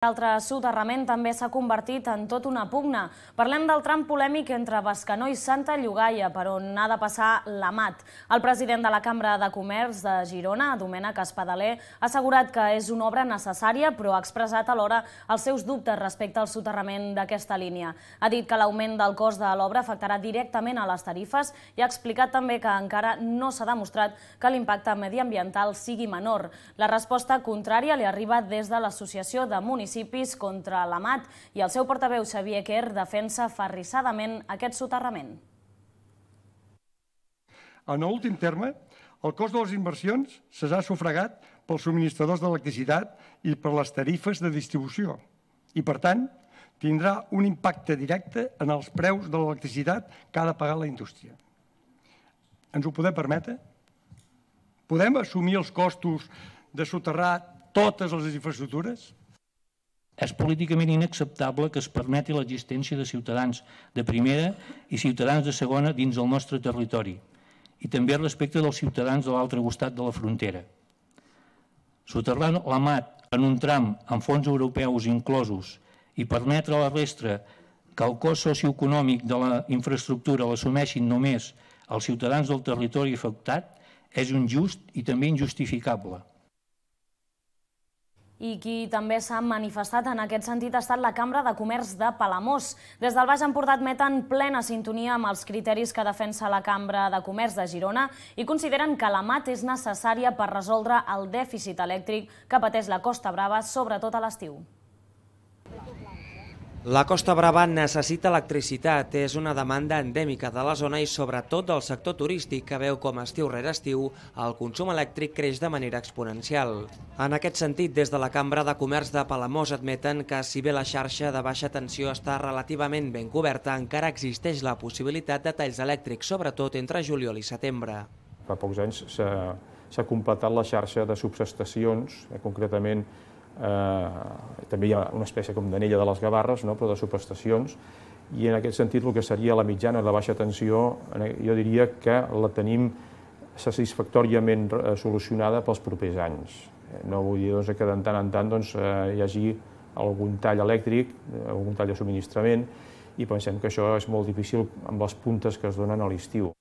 L'altre soterrament també s'ha convertit en tot una pugna. Parlem del tram polèmic entre Bescanó i Santa Llogaia, per on ha de passar l'AMAT. El president de la Cambra de Comerç de Girona, Domènec Espadaler, ha assegurat que és una obra necessària, però ha expressat alhora els seus dubtes respecte al soterrament d'aquesta línia. Ha dit que l'augment del cost de l'obra afectarà directament a les tarifes i ha explicat també que encara no s'ha demostrat que l'impacte mediambiental sigui menor. La resposta contrària li arriba des de l'Associació de Municipis contra l'AMAT i el seu portaveu Xavier Quer defensa aferrissadament aquest soterrament. En últim terme, el cost de les inversions serà sufragat pels subministradors d'electricitat i per les tarifes de distribució i, per tant, tindrà un impacte directe en els preus de l'electricitat que ha de pagar la indústria. Ens ho podem permetre? Podem assumir els costos de soterrar totes les infraestructures? És políticament inacceptable que es permeti l'existència de ciutadans de primera i ciutadans de segona dins del nostre territori i també respecte dels ciutadans de l'altre costat de la frontera. Soterrar l'AMAT en un tram amb fons europeus inclosos i permetre a la resta que el cost socioeconòmic de la infraestructura l'assumeixin només els ciutadans del territori afectat és injust i també injustificable. I qui també s'ha manifestat en aquest sentit ha estat la Cambra de Comerç de Palamós. Des del Baix Empordà admeten plena sintonia amb els criteris que defensa la Cambra de Comerç de Girona i consideren que l'AMAT és necessària per resoldre el dèficit elèctric que pateix la Costa Brava, sobretot a l'estiu. La Costa Brava necessita electricitat, és una demanda endèmica de la zona i sobretot del sector turístic que veu com estiu rere estiu el consum elèctric creix de manera exponencial. En aquest sentit, des de la Cambra de Comerç de Palamós admeten que si bé la xarxa de baixa tensió està relativament ben coberta, encara existeix la possibilitat de talls elèctrics, sobretot entre juliol i setembre. Fa pocs anys s'ha completat la xarxa de subestacions, concretament també hi ha una espècie com d'anella de les Gavarres, però de subestacions, i en aquest sentit el que seria la mitjana de baixa tensió, jo diria que la tenim satisfactòriament solucionada pels propers anys. No vull dir que de tant en tant hi hagi algun tall elèctric, algun tall de subministrament, i pensem que això és molt difícil amb les puntes que es donen a l'estiu.